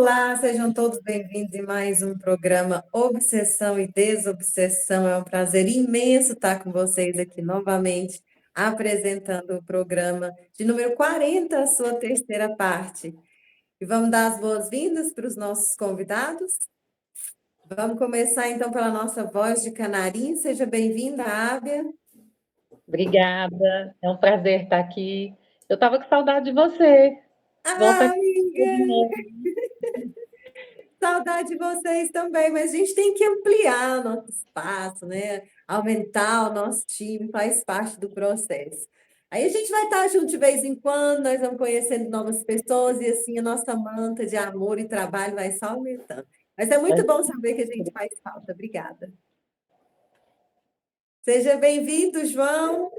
Olá, sejam todos bem-vindos em mais um programa Obsessão e Desobsessão. É um prazer imenso estar com vocês aqui novamente, apresentando o programa de número 40, a sua terceira parte. E vamos dar as boas-vindas para os nossos convidados? Vamos começar então pela nossa voz de canarim. Seja bem-vinda, Ábia. Obrigada, é um prazer estar aqui. Eu estava com saudade de você. Volta aqui de Amiga! novo. Saudade de vocês também, mas a gente tem que ampliar nosso espaço, né? Aumentar o nosso time, faz parte do processo. Aí a gente vai estar junto de vez em quando, nós vamos conhecendo novas pessoas e assim a nossa manta de amor e trabalho vai só aumentando. Mas é muito bom saber que a gente faz falta. Obrigada. Seja bem-vindo, João.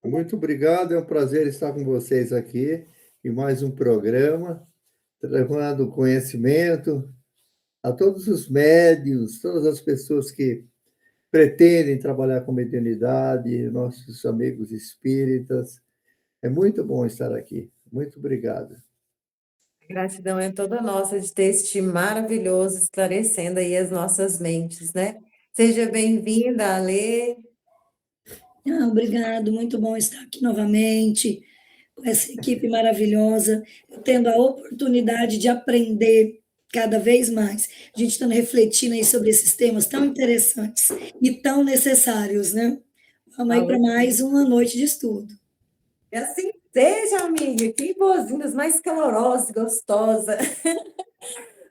Muito obrigado, é um prazer estar com vocês aqui em mais um programa, levando conhecimento a todos os médiuns, todas as pessoas que pretendem trabalhar com mediunidade, nossos amigos espíritas. É muito bom estar aqui. Muito obrigado. A gratidão é toda nossa de ter este time maravilhoso esclarecendo aí as nossas mentes, né? Seja bem-vinda, Alê. Obrigado, muito bom estar aqui novamente, com essa equipe maravilhosa, eu tendo a oportunidade de aprender cada vez mais. A gente estando refletindo aí sobre esses temas tão interessantes e tão necessários, né? Vamos aí para mais uma noite de estudo. E assim seja, amiga, que boas-vindas mais calorosas, gostosa.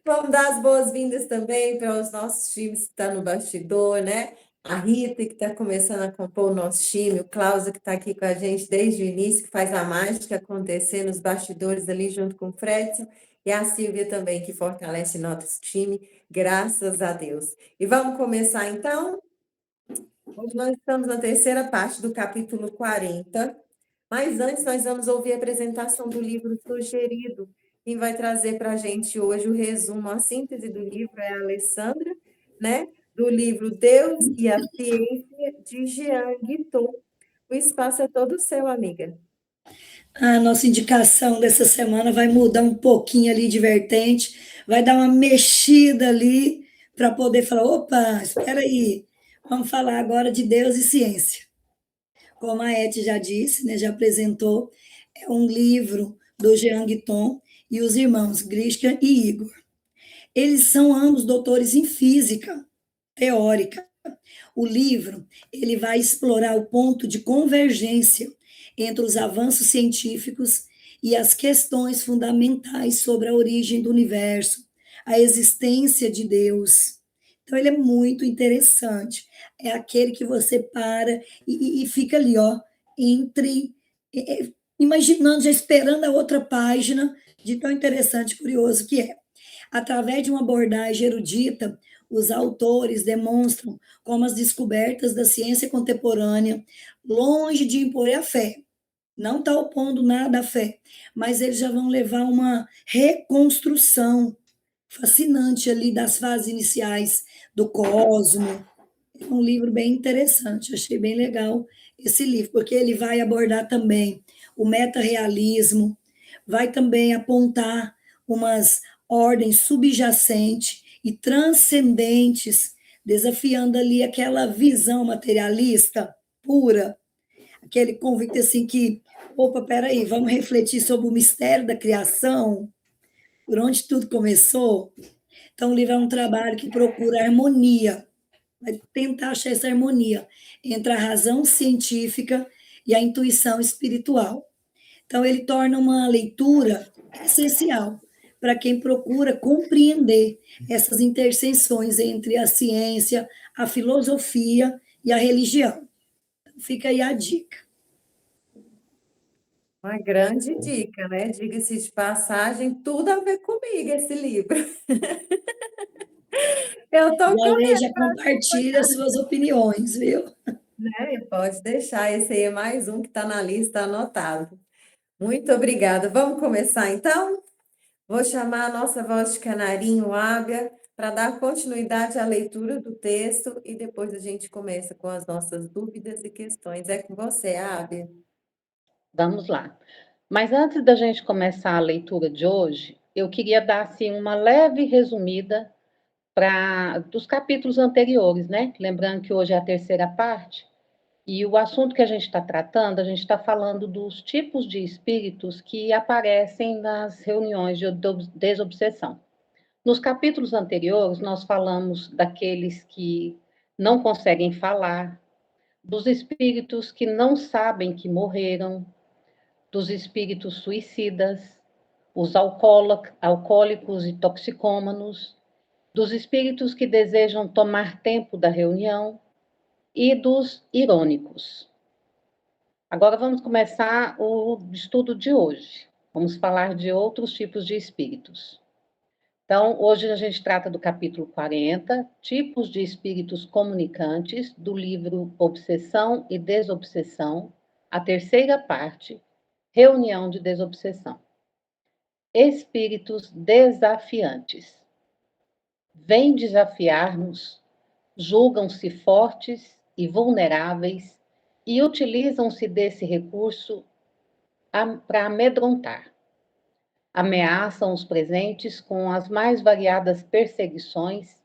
Vamos dar as boas-vindas também para os nossos times que estão no bastidor, né? A Rita, que está começando a compor o nosso time, o Cláudio, que está aqui com a gente desde o início, que faz a mágica acontecer nos bastidores ali junto com o Fredson, e a Silvia também, que fortalece nosso time, graças a Deus. E vamos começar então? Hoje nós estamos na terceira parte do capítulo 40. Mas antes, nós vamos ouvir a apresentação do livro sugerido. Quem vai trazer para a gente hoje o resumo, a síntese do livro é a Alessandra, né? Do livro Deus e a Ciência, de Jean Guiton. O espaço é todo seu, amiga. A nossa indicação dessa semana vai mudar um pouquinho ali de vertente, vai dar uma mexida ali para poder falar: opa, espera aí, vamos falar agora de Deus e ciência. Como a Eti já disse, né, já apresentou, é um livro do Jean Guiton e os irmãos Grishka e Igor. Eles são ambos doutores em física teórica. O livro ele vai explorar o ponto de convergência entre os avanços científicos e as questões fundamentais sobre a origem do universo, a existência de Deus. Então, ele é muito interessante. É aquele que você para e fica ali, ó, imaginando, já esperando a outra página, de tão interessante e curioso que é. Através de uma abordagem erudita, os autores demonstram como as descobertas da ciência contemporânea, longe de impor a fé, não está opondo nada à fé, mas eles já vão levar uma reconstrução fascinante ali das fases iniciais do cosmo. É um livro bem interessante, achei bem legal esse livro, porque ele vai abordar também o meta-realismo, vai também apontar umas ordens subjacentes e transcendentes, desafiando ali aquela visão materialista pura, aquele convite assim que, opa, peraí, vamos refletir sobre o mistério da criação, por onde tudo começou. Então, o livro é um trabalho que procura harmonia, vai tentar achar essa harmonia entre a razão científica e a intuição espiritual. Então, ele torna uma leitura essencial para quem procura compreender essas interseções entre a ciência, a filosofia e a religião. Então, fica aí a dica. Uma grande dica, né? Diga-se de passagem, tudo a ver comigo esse livro. Eu estou Já lê, correndo, já compartilha as suas opiniões, viu? né? Pode deixar, esse aí é mais um que está na lista anotado. Muito obrigada. Vamos começar então? Vou chamar a nossa voz de canarinho, Ábia, para dar continuidade à leitura do texto e depois a gente começa com as nossas dúvidas e questões. É com você, Ábia. Vamos lá. Mas antes da gente começar a leitura de hoje, eu queria dar assim, uma leve resumida dos capítulos anteriores, né? Lembrando que hoje é a terceira parte, e o assunto que a gente está tratando, a gente está falando dos tipos de espíritos que aparecem nas reuniões de desobsessão. Nos capítulos anteriores, nós falamos daqueles que não conseguem falar, dos espíritos que não sabem que morreram, dos espíritos suicidas, os alcoólicos e toxicômanos, dos espíritos que desejam tomar tempo da reunião e dos irônicos. Agora vamos começar o estudo de hoje. Vamos falar de outros tipos de espíritos. Então, hoje a gente trata do capítulo 40, Tipos de Espíritos Comunicantes, do livro Obsessão e Desobsessão, a terceira parte, Reunião de Desobsessão. Espíritos desafiantes. Vêm desafiar-nos, julgam-se fortes e vulneráveis e utilizam-se desse recurso para amedrontar. Ameaçam os presentes com as mais variadas perseguições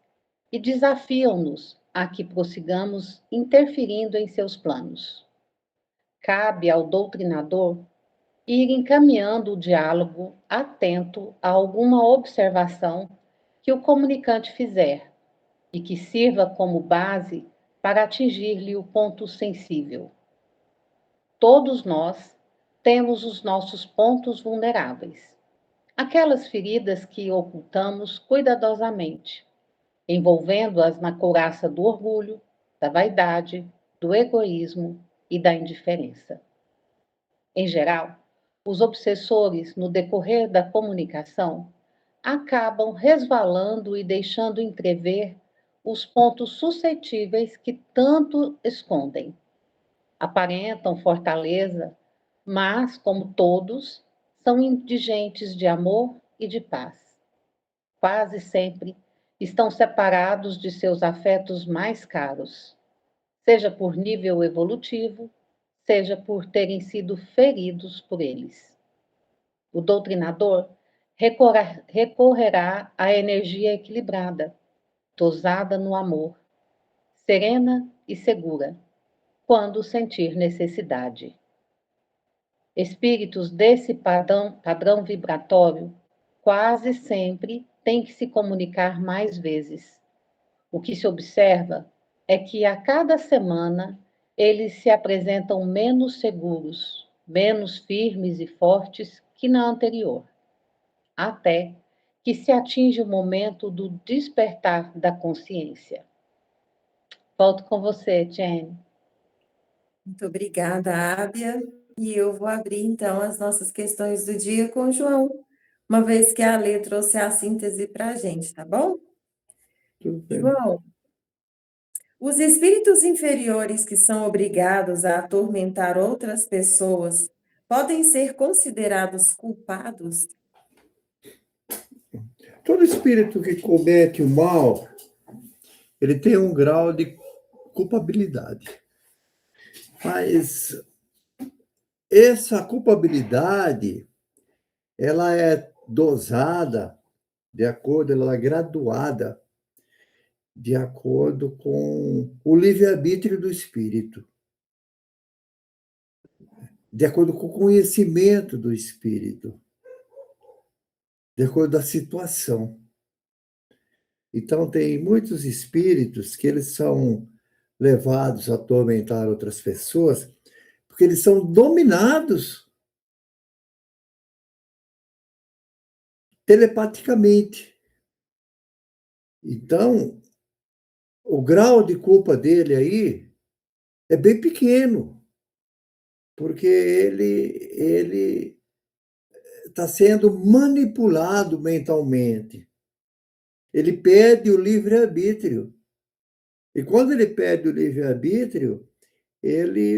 e desafiam-nos a que prossigamos interferindo em seus planos. Cabe ao doutrinador ir encaminhando o diálogo atento a alguma observação que o comunicante fizer e que sirva como base para atingir-lhe o ponto sensível. Todos nós temos os nossos pontos vulneráveis, aquelas feridas que ocultamos cuidadosamente, envolvendo-as na couraça do orgulho, da vaidade, do egoísmo e da indiferença. Em geral, os obsessores, no decorrer da comunicação, acabam resvalando e deixando entrever os pontos suscetíveis que tanto escondem. Aparentam fortaleza, mas, como todos, são indigentes de amor e de paz. Quase sempre estão separados de seus afetos mais caros, seja por nível evolutivo, seja por terem sido feridos por eles. O doutrinador recorrerá à energia equilibrada, dosada no amor, serena e segura, quando sentir necessidade. Espíritos desse padrão vibratório quase sempre têm que se comunicar mais vezes. O que se observa é que a cada semana eles se apresentam menos seguros, menos firmes e fortes que na anterior, até que se atinge o momento do despertar da consciência. Volto com você, Jenny. Muito obrigada, Ábia. E eu vou abrir, então, as nossas questões do dia com o João, uma vez que a Lê trouxe a síntese para a gente, tá bom? Tudo bem. João, os espíritos inferiores que são obrigados a atormentar outras pessoas podem ser considerados culpados? Todo espírito que comete o mal, ele tem um grau de culpabilidade. Mas essa culpabilidade, ela é dosada de acordo, ela é graduada de acordo com o livre-arbítrio do espírito, de acordo com o conhecimento do espírito, de acordo com a situação. Então, tem muitos espíritos que eles são levados a atormentar outras pessoas porque eles são dominados telepaticamente. Então, o grau de culpa dele aí é bem pequeno, porque ele está sendo manipulado mentalmente. Ele perde o livre-arbítrio. E quando ele perde o livre-arbítrio,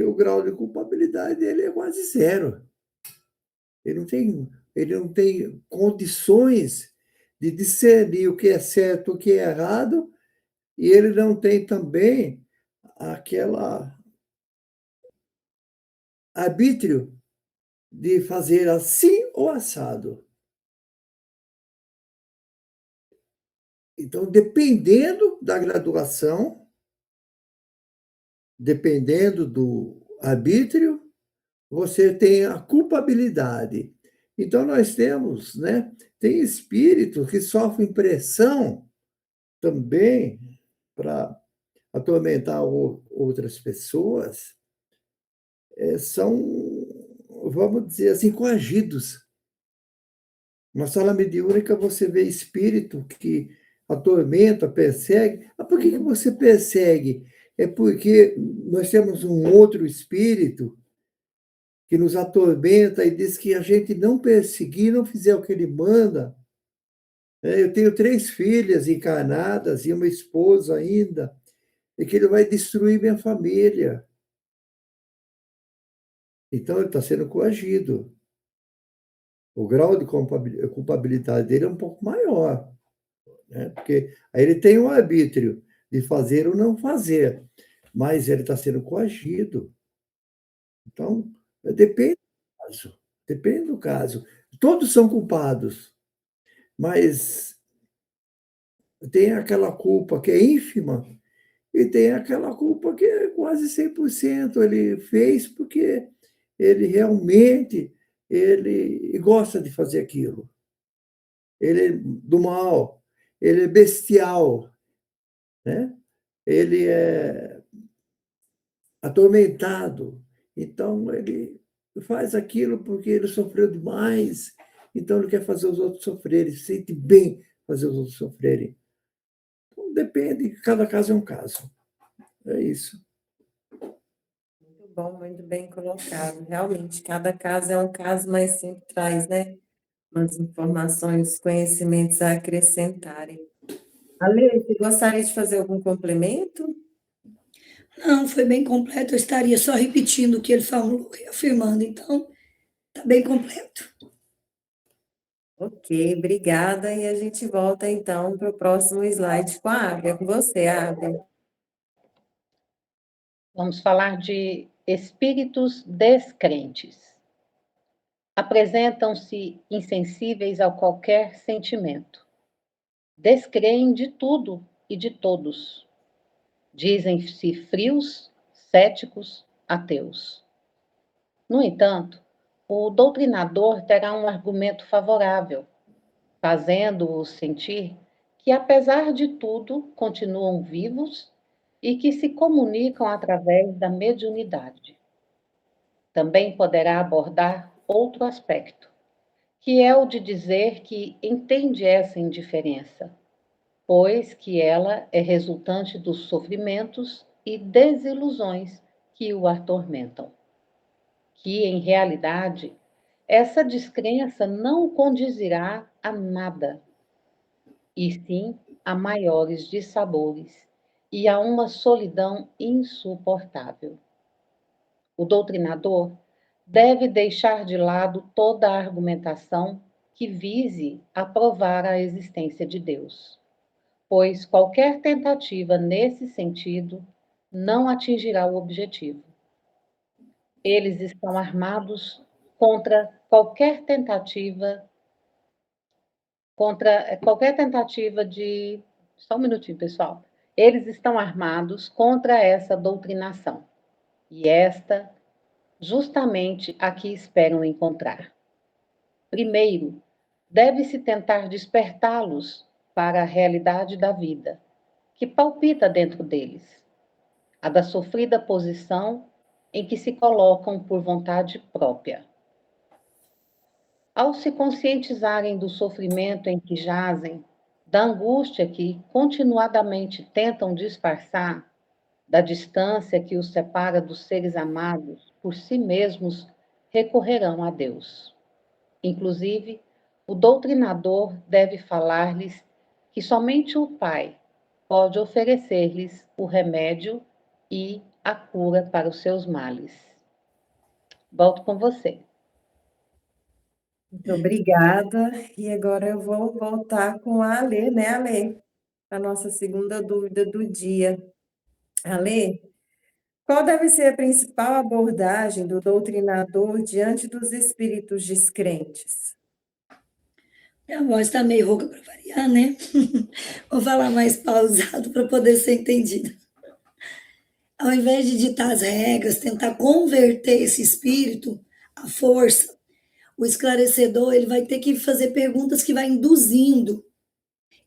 o grau de culpabilidade dele é quase zero. Ele não tem condições de discernir o que é certo, o que é errado, e ele não tem também aquela arbítrio de fazer assim ou assado. Então, dependendo da graduação, dependendo do arbítrio, você tem a culpabilidade. Então, nós temos, né? Tem espíritos que sofrem pressão também para atormentar outras pessoas, são, vamos dizer assim, coagidos. Na sala mediúnica você vê espírito que atormenta, persegue. Ah, por que você persegue? É porque nós temos um outro espírito que nos atormenta e diz que a gente não perseguir, não fizer o que ele manda. Eu tenho 3 filhas encarnadas e uma esposa ainda, e que ele vai destruir minha família. Então, ele está sendo coagido. O grau de culpabilidade dele é um pouco maior, né? Porque aí ele tem o arbítrio de fazer ou não fazer, mas ele está sendo coagido. Então, depende do caso. Depende do caso. Todos são culpados, mas tem aquela culpa que é ínfima e tem aquela culpa que é quase 100%. Ele fez porque ele realmente ele gosta de fazer aquilo. Ele é do mal, ele é bestial, né? Ele é atormentado. Então, ele faz aquilo porque ele sofreu demais, então ele quer fazer os outros sofrerem, se sente bem fazer os outros sofrerem. Então, depende, cada caso é um caso. É isso. Muito bom, muito bem colocado. Realmente, cada caso é um caso, mas sempre traz, né, umas informações, conhecimentos a acrescentarem. Ale, você gostaria de fazer algum complemento? Não, foi bem completo, eu estaria só repetindo o que ele falou, reafirmando, então está bem completo. Ok, obrigada. E a gente volta então para o próximo slide com a Águia. Com você, Águia. Vamos falar de espíritos descrentes. Apresentam-se insensíveis a qualquer sentimento. Descreem de tudo e de todos. Dizem-se frios, céticos, ateus. No entanto, o doutrinador terá um argumento favorável, fazendo-os sentir que, apesar de tudo, continuam vivos e que se comunicam através da mediunidade. Também poderá abordar outro aspecto, que é o de dizer que entende essa indiferença, pois que ela é resultante dos sofrimentos e desilusões que o atormentam. Que, em realidade, essa descrença não condizirá a nada, e sim a maiores dissabores e a uma solidão insuportável. O doutrinador deve deixar de lado toda a argumentação que vise a provar a existência de Deus, pois qualquer tentativa nesse sentido não atingirá o objetivo. Eles estão armados contra qualquer tentativa de. Só um minutinho, pessoal. Eles estão armados contra essa doutrinação. E esta, justamente, a que esperam encontrar. Primeiro, deve-se tentar despertá-los para a realidade da vida, que palpita dentro deles, a da sofrida posição em que se colocam por vontade própria. Ao se conscientizarem do sofrimento em que jazem, da angústia que continuadamente tentam disfarçar, da distância que os separa dos seres amados, por si mesmos recorrerão a Deus. Inclusive, o doutrinador deve falar-lhes que somente o Pai pode oferecer-lhes o remédio e a cura para os seus males. Volto com você. Muito obrigada. E agora eu vou voltar com a Ale, né, Ale? A nossa segunda dúvida do dia. Ale, qual deve ser a principal abordagem do doutrinador diante dos espíritos descrentes? Minha voz está meio rouca para variar, né? Vou falar mais pausado para poder ser entendido. Ao invés de ditar as regras, tentar converter esse espírito à força, o esclarecedor ele vai ter que fazer perguntas que vai induzindo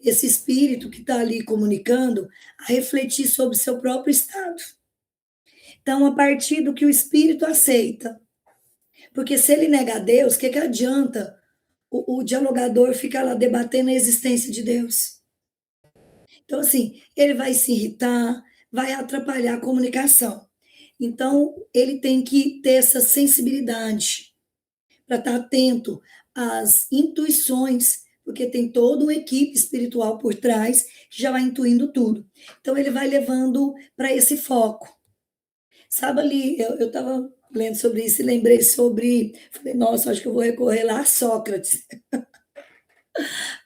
esse espírito que está ali comunicando a refletir sobre seu próprio estado. Então, a partir do que o espírito aceita, porque se ele nega a Deus, o que adianta o dialogador ficar lá debatendo a existência de Deus? Então, assim, ele vai se irritar, vai atrapalhar a comunicação. Então, ele tem que ter essa sensibilidade para estar atento às intuições, porque tem toda uma equipe espiritual por trás que já vai intuindo tudo. Então, ele vai levando para esse foco. Sabe ali, eu estava lendo sobre isso e lembrei sobre. Falei, nossa, acho que eu vou recorrer lá a Sócrates,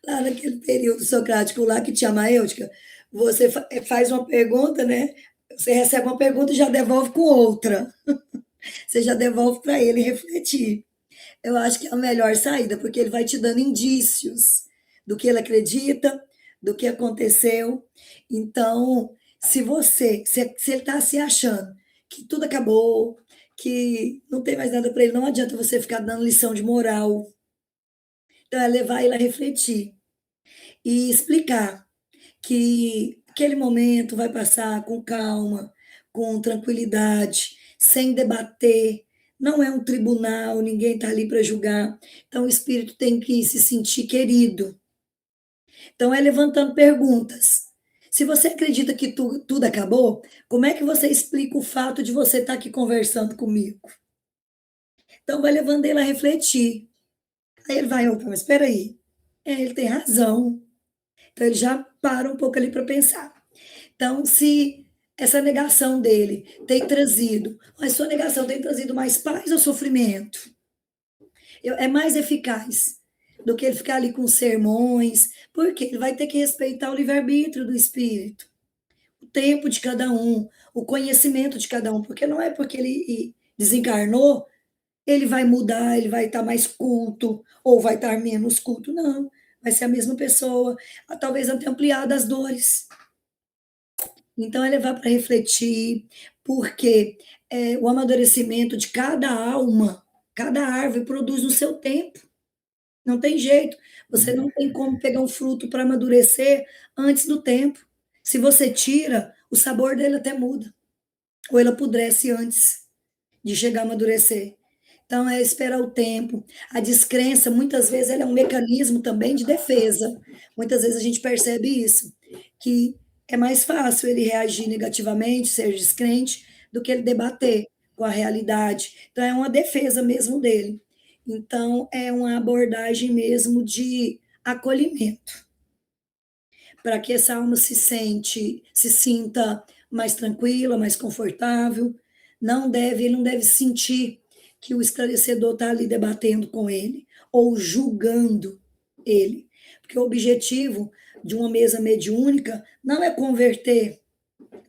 lá naquele período socrático lá que tinha a maêutica. Você faz uma pergunta, né? Você recebe uma pergunta e já devolve com outra. Você já devolve para ele refletir. Eu acho que é a melhor saída, porque ele vai te dando indícios do que ele acredita, do que aconteceu. Então, se ele está se achando que tudo acabou, que não tem mais nada para ele, não adianta você ficar dando lição de moral. Então, é levar ele a refletir e explicar que aquele momento vai passar com calma, com tranquilidade, sem debater. Não é um tribunal, ninguém está ali para julgar. Então, o espírito tem que se sentir querido. Então, é levantando perguntas. Se você acredita que tudo acabou, como é que você explica o fato de você estar aqui conversando comigo? Então, vai levando ele a refletir. Aí ele vai, opa, mas espera aí. Ele tem razão. Então, ele já para um pouco ali para pensar. Então, se essa negação dele tem trazido, mas sua negação tem trazido mais paz ou sofrimento? É mais eficaz do que ele ficar ali com sermões, porque ele vai ter que respeitar o livre-arbítrio do espírito, o tempo de cada um, o conhecimento de cada um, porque não é porque ele desencarnou, ele vai mudar, ele vai estar mais culto, ou vai estar menos culto, não. Vai ser a mesma pessoa, talvez até ampliada as dores. Então, é levar para refletir, porque o amadurecimento de cada alma, cada árvore produz no seu tempo. Não tem jeito. Você não tem como pegar um fruto para amadurecer antes do tempo. Se você tira, o sabor dele até muda. Ou ele apodrece antes de chegar a amadurecer. Então, é esperar o tempo. A descrença, muitas vezes, ela é um mecanismo também de defesa. Muitas vezes a gente percebe isso, que é mais fácil ele reagir negativamente, ser descrente, do que ele debater com a realidade. Então, é uma defesa mesmo dele. Então, é uma abordagem mesmo de acolhimento, para que essa alma se sinta mais tranquila, mais confortável. Ele não deve sentir que o esclarecedor está ali debatendo com ele ou julgando ele, porque o objetivo de uma mesa mediúnica não é converter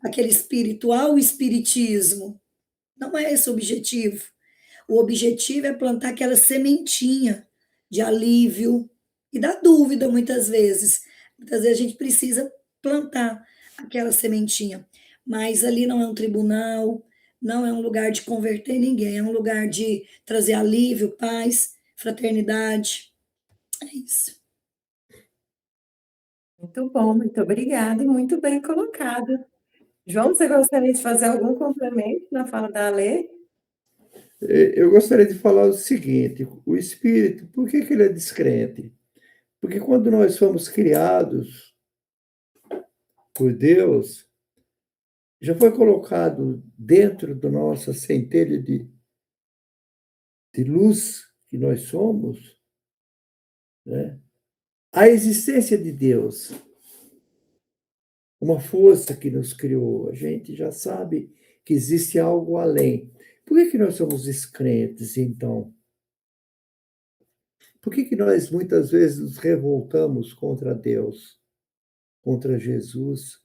aquele espírito ao espiritismo, não é esse o objetivo. O objetivo é plantar aquela sementinha de alívio e da dúvida, muitas vezes. Muitas vezes a gente precisa plantar aquela sementinha. Mas ali não é um tribunal, não é um lugar de converter ninguém, é um lugar de trazer alívio, paz, fraternidade. É isso. Muito bom, muito obrigada e muito bem colocado. João, você gostaria de fazer algum complemento na fala da Alê? Eu gostaria de falar o seguinte: o espírito, por que ele é descrente? Porque quando nós fomos criados por Deus, já foi colocado dentro da nossa centelha de luz que nós somos, né, a existência de Deus, uma força que nos criou. A gente já sabe que existe algo além. Por que nós somos descrentes, então? Por que nós muitas vezes nos revoltamos contra Deus, contra Jesus?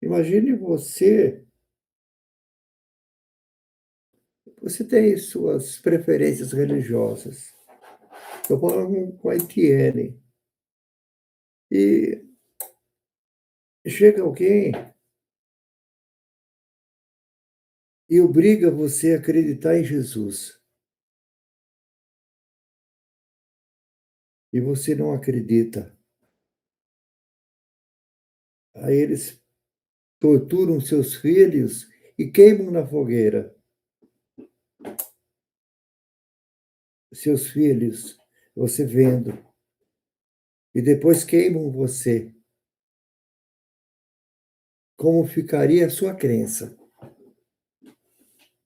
Imagine você tem suas preferências religiosas. Estou falando com a Etienne. E chega alguém e obriga você a acreditar em Jesus. E você não acredita. Aí eles torturam seus filhos e queimam na fogueira. Seus filhos, você vendo. E depois queimam você. Como ficaria a sua crença?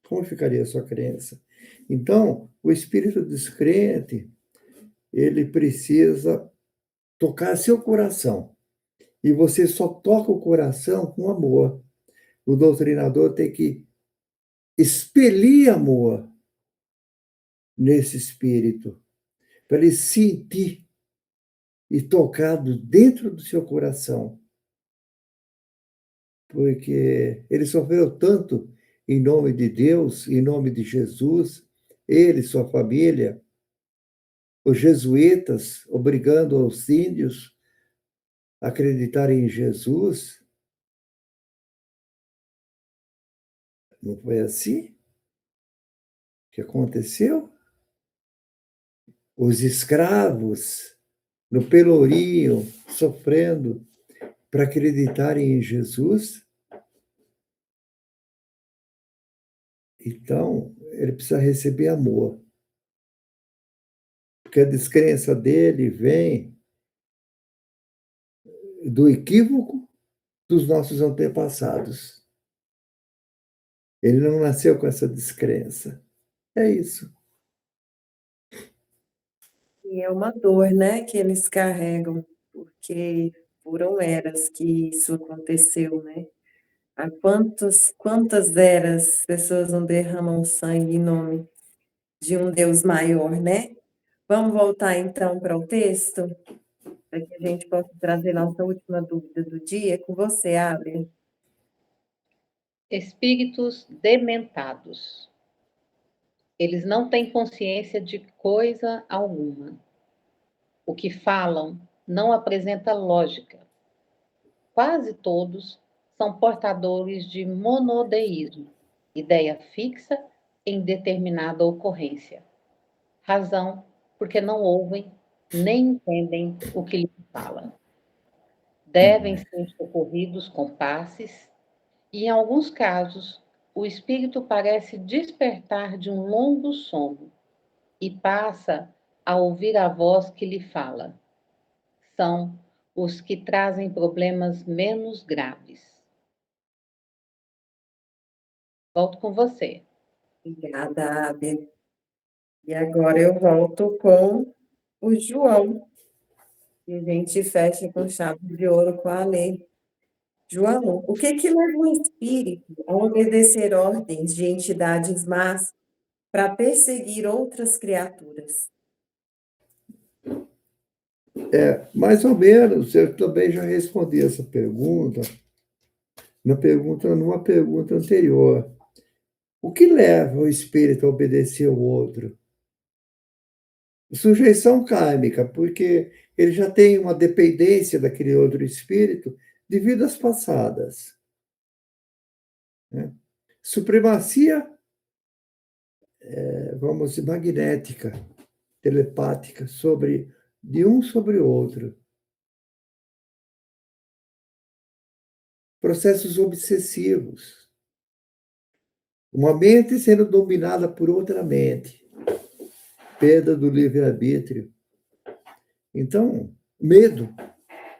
Como ficaria a sua crença? Então, o espírito descrente, ele precisa tocar seu coração. E você só toca o coração com amor. O doutrinador tem que expelir amor nesse espírito, para ele sentir e tocado dentro do seu coração. Porque ele sofreu tanto em nome de Deus, em nome de Jesus, ele, sua família, os jesuítas obrigando os índios a acreditarem em Jesus. Não foi assim que aconteceu? Os escravos no Pelourinho sofrendo para acreditarem em Jesus. Então, ele precisa receber amor. Porque a descrença dele vem do equívoco dos nossos antepassados. Ele não nasceu com essa descrença. É isso. E é uma dor, né, que eles carregam, porque foram eras que isso aconteceu, né? Há quantas eras pessoas não derramam sangue em nome de um Deus maior, né? Vamos voltar então para o texto, para que a gente possa trazer nossa última dúvida do dia com você, Abre. Espíritos dementados. Eles não têm consciência de coisa alguma. O que falam não apresenta lógica. Quase todos são portadores de monodeísmo, ideia fixa em determinada ocorrência. Razão porque não ouvem nem entendem o que lhes fala. Devem ser socorridos com passes e, em alguns casos, o espírito parece despertar de um longo sono e passa a ouvir a voz que lhe fala. São os que trazem problemas menos graves. Volto com você. Obrigada, Abre. E agora eu volto com o João. E a gente fecha com chave de ouro com a lei. João, o que que leva o espírito a obedecer ordens de entidades más para perseguir outras criaturas? Mais ou menos, eu também já respondi essa pergunta, numa pergunta anterior. O que leva o espírito a obedecer ao outro? Sujeição kármica, porque ele já tem uma dependência daquele outro espírito de vidas passadas, né? Supremacia, vamos dizer, magnética, telepática, de um sobre o outro. Processos obsessivos. Uma mente sendo dominada por outra mente. Perda do livre-arbítrio. Então, medo.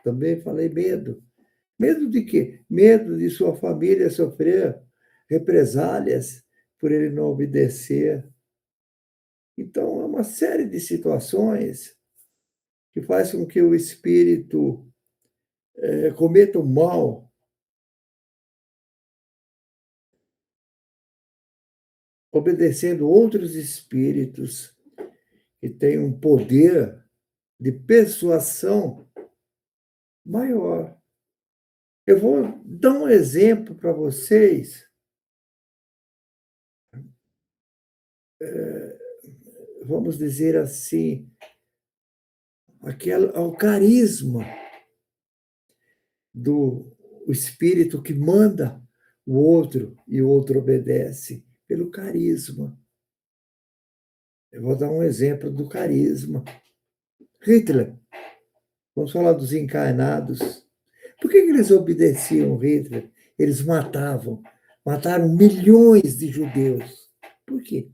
Também falei medo. Medo de quê? Medo de sua família sofrer represálias por ele não obedecer. Então, é uma série de situações que faz com que o espírito cometa o mal, obedecendo outros espíritos que têm um poder de persuasão maior. Eu vou dar um exemplo para vocês. Vamos dizer assim, ao carisma do o espírito que manda o outro e o outro obedece, pelo carisma. Eu vou dar um exemplo do carisma. Hitler, vamos falar dos encarnados. Por que eles obedeciam Hitler? Eles mataram milhões de judeus. Por quê?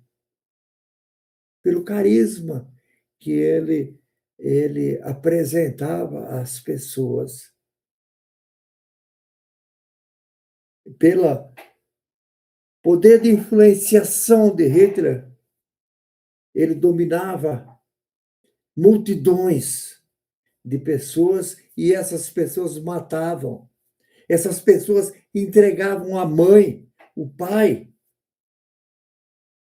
Pelo carisma que ele apresentava às pessoas. Pelo poder de influenciação de Hitler, ele dominava multidões de pessoas e essas pessoas matavam. Essas pessoas entregavam a mãe, o pai,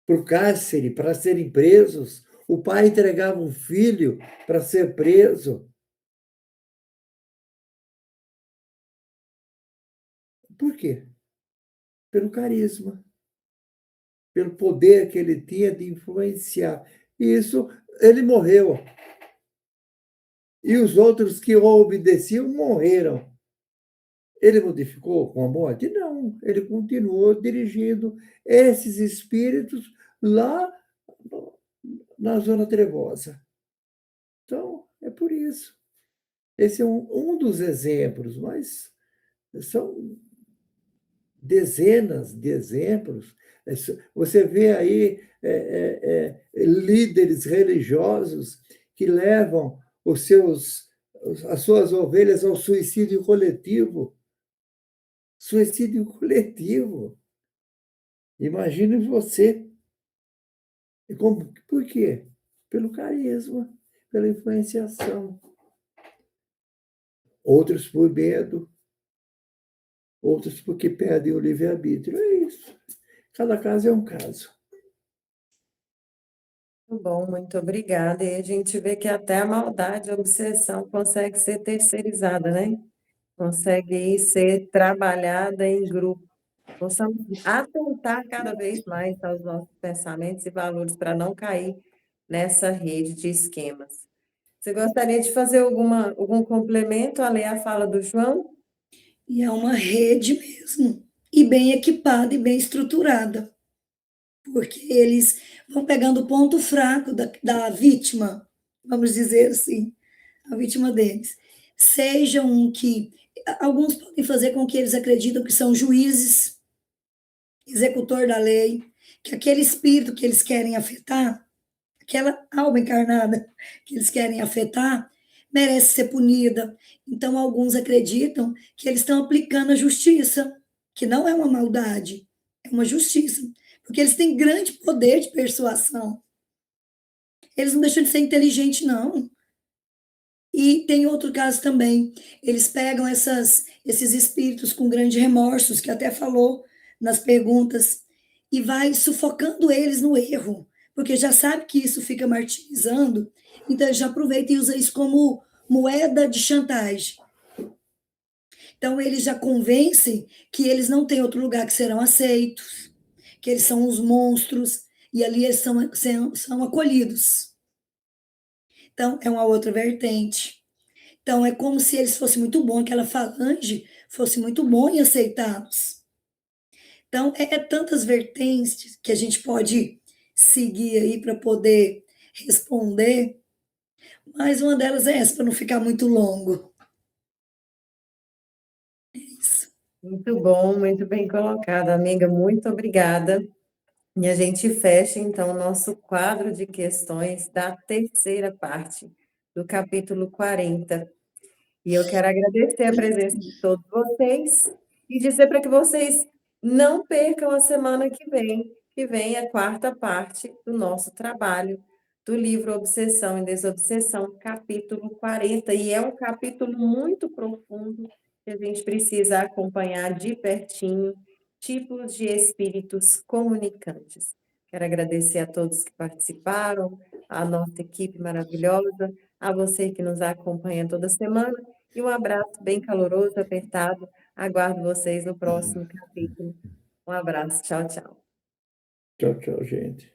para o cárcere, para serem presos. O pai entregava um filho para ser preso. Por quê? Pelo carisma, pelo poder que ele tinha de influenciar. E isso, ele morreu. E os outros que o obedeciam morreram. Ele modificou com a morte? Não, ele continuou dirigindo esses espíritos lá na zona trevosa. Então, é por isso. Esse é um dos exemplos, mas são dezenas de exemplos. Você vê aí líderes religiosos que levam as suas ovelhas ao suicídio coletivo. Suicídio coletivo. Imagine você. Por quê? Pelo carisma, pela influenciação. Outros por medo, outros porque perdem o livre-arbítrio. É isso. Cada caso é um caso. Muito bom, muito obrigada. E a gente vê que até a maldade, a obsessão consegue ser terceirizada, né? Consegue aí ser trabalhada em grupo. Possamos atentar cada vez mais aos nossos pensamentos e valores para não cair nessa rede de esquemas. Você gostaria de fazer algum complemento além à fala do João? E é uma rede mesmo, e bem equipada e bem estruturada, porque eles vão pegando o ponto fraco da vítima, vamos dizer assim, a vítima deles. Seja um que. Alguns podem fazer com que eles acreditam que são juízes, executor da lei, que aquele espírito que eles querem afetar, aquela alma encarnada que eles querem afetar, merece ser punida. Então, alguns acreditam que eles estão aplicando a justiça, que não é uma maldade, é uma justiça, porque eles têm grande poder de persuasão. Eles não deixam de ser inteligentes, não. E tem outro caso também, eles pegam esses espíritos com grandes remorsos, que até falou nas perguntas, e vai sufocando eles no erro, porque já sabe que isso fica martirizando, então ele já aproveita e usa isso como moeda de chantagem. Então eles já convencem que eles não têm outro lugar que serão aceitos, que eles são os monstros, e ali eles são acolhidos. Então, é uma outra vertente. Então, é como se eles fossem muito bons, aquela falange fosse muito bom em aceitá-los. Então, é tantas vertentes que a gente pode seguir aí para poder responder, mas uma delas é essa, para não ficar muito longo. É isso. Muito bom, muito bem colocado, amiga. Muito obrigada. E a gente fecha, então, o nosso quadro de questões da terceira parte do capítulo 40. E eu quero agradecer a presença de todos vocês e dizer para que vocês não percam a semana que vem a quarta parte do nosso trabalho do livro Obsessão e Desobsessão, capítulo 40. E é um capítulo muito profundo que a gente precisa acompanhar de pertinho, tipos de espíritos comunicantes. Quero agradecer a todos que participaram, a nossa equipe maravilhosa, a você que nos acompanha toda semana. E um abraço bem caloroso, apertado. Aguardo vocês no próximo capítulo. Um abraço. Tchau, tchau. Tchau, tchau, gente.